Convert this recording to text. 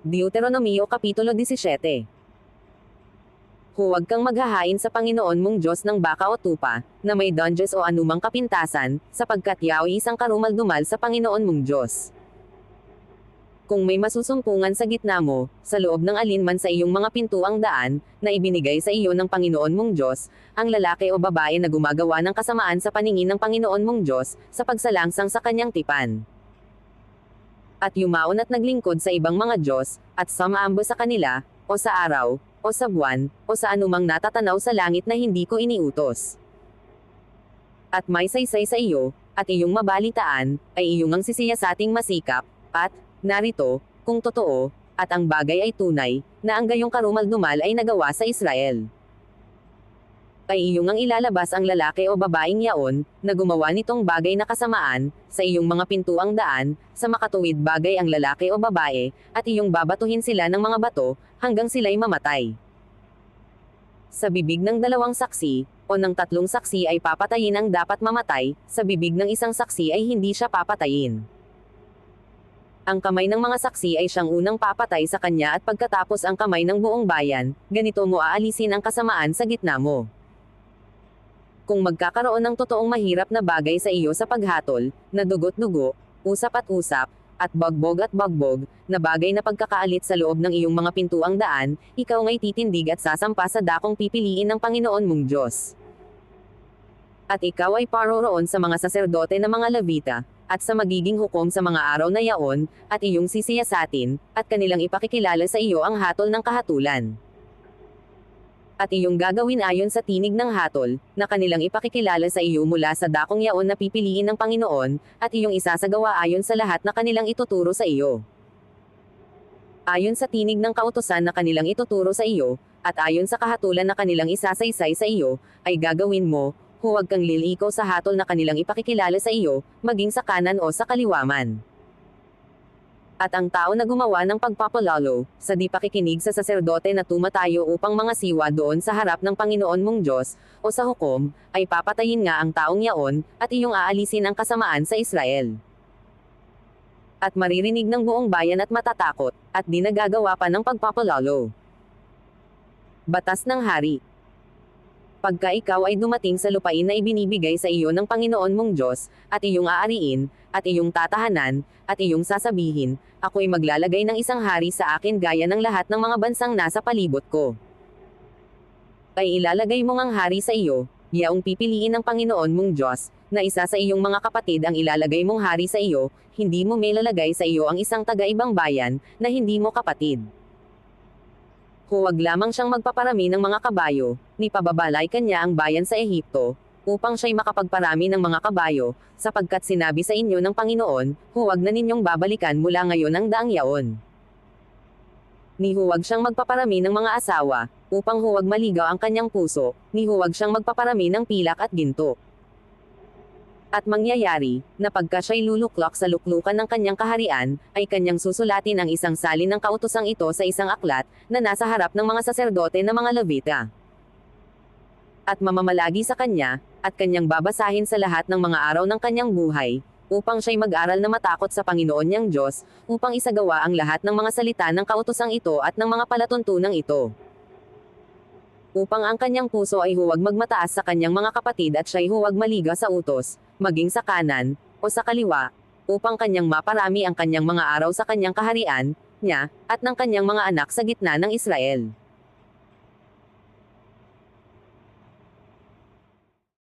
Deuteronomio Kapitulo 17. Huwag kang maghahain sa Panginoon mong Diyos ng baka o tupa, na may dunges o anumang kapintasan, sapagkat yaw ay isang karumal-dumal sa Panginoon mong Diyos. Kung may masusumpungan sa gitna mo, sa loob ng alinman sa iyong mga pintuang daan, na ibinigay sa iyo ng Panginoon mong Diyos, ang lalaki o babae na gumagawa ng kasamaan sa paningin ng Panginoon mong Diyos, sa pagsalangsang sa kanyang tipan, at yumaon at naglingkod sa ibang mga Diyos, at sumaamba sa kanila, o sa araw, o sa buwan, o sa anumang natatanaw sa langit na hindi ko iniutos. At may saysay sa iyo, at iyong mabalitaan, ay iyong ang sisiyasating masikap, at, narito, kung totoo, at ang bagay ay tunay, na ang gayong karumal-dumal ay nagawa sa Israel, ay iyong ang ilalabas ang lalaki o babaeng yaon, na gumawa nitong bagay na kasamaan, sa iyong mga pintuang daan, sa makatuwid bagay ang lalaki o babae, at iyong babatuhin sila ng mga bato, hanggang sila'y mamatay. Sa bibig ng dalawang saksi, o ng tatlong saksi ay papatayin ang dapat mamatay, sa bibig ng isang saksi ay hindi siya papatayin. Ang kamay ng mga saksi ay siyang unang papatay sa kanya at pagkatapos ang kamay ng buong bayan, ganito mo aalisin ang kasamaan sa gitna mo. Kung magkakaroon ng totoong mahirap na bagay sa iyo sa paghatol, na dugot-dugo, usap at bagbog, na bagay na pagkakaalit sa loob ng iyong mga pintuang daan, ikaw nga'y titindig at sasampa sa dakong pipiliin ng Panginoon mong Diyos. At ikaw ay paroroon sa mga saserdote na mga Levita, at sa magiging hukom sa mga araw na yaon, at iyong sisiyasatin, at kanilang ipakikilala sa iyo ang hatol ng kahatulan. At iyong gagawin ayon sa tinig ng hatol, na kanilang ipakikilala sa iyo mula sa dakong yaon na pipiliin ng Panginoon, at iyong isasagawa ayon sa lahat na kanilang ituturo sa iyo. Ayon sa tinig ng kautusan na kanilang ituturo sa iyo, at ayon sa kahatulan na kanilang isasaysay sa iyo, ay gagawin mo, huwag kang liliko sa hatol na kanilang ipakikilala sa iyo, maging sa kanan o sa kaliwa man. At ang tao na gumawa ng pagpapalalo, sa di pakikinig sa saserdote na tumatayo upang mga siwa doon sa harap ng Panginoon mong Diyos, o sa hukom, ay papatayin nga ang taong yaon, at iyong aalisin ang kasamaan sa Israel. At maririnig ng buong bayan at matatakot, at di nagagawa pa ng pagpapalalo. Batas ng Hari. Pagka ikaw ay dumating sa lupain na ibinibigay sa iyo ng Panginoon mong Diyos, at iyong aariin, at iyong tatahanan, at iyong sasabihin, ako'y maglalagay ng isang hari sa akin gaya ng lahat ng mga bansang nasa palibot ko. Ay ilalagay mo ngang hari sa iyo, yaong pipiliin ng Panginoon mong Diyos, na isa sa iyong mga kapatid ang ilalagay mong hari sa iyo, hindi mo may lalagay sa iyo ang isang taga-ibang bayan, na hindi mo kapatid. Huwag lamang siyang magpaparami ng mga kabayo, ni pababalay kanya ang bayan sa Ehipto, upang siya'y makapagparami ng mga kabayo, sapagkat sinabi sa inyo ng Panginoon, huwag na ninyong babalikan mula ngayon ang daang yaon. Ni huwag siyang magpaparami ng mga asawa, upang huwag maligaw ang kanyang puso, ni huwag siyang magpaparami ng pilak at ginto. At mangyayari, na pagka siya'y luluklok sa luklukan ng kanyang kaharian, ay kanyang susulatin ang isang salin ng kautosang ito sa isang aklat, na nasa harap ng mga saserdote na mga Levita. At mamamalagi sa kanya, at kanyang babasahin sa lahat ng mga araw ng kanyang buhay, upang siya'y mag-aral na matakot sa Panginoon niyang Diyos, upang isagawa ang lahat ng mga salita ng kautosang ito at ng mga palatuntunang ito. Upang ang kanyang puso ay huwag magmataas sa kanyang mga kapatid at siya'y huwag maliga sa utos, maging sa kanan, o sa kaliwa, upang kanyang maparami ang kanyang mga araw sa kanyang kaharian, niya, at ng kanyang mga anak sa gitna ng Israel.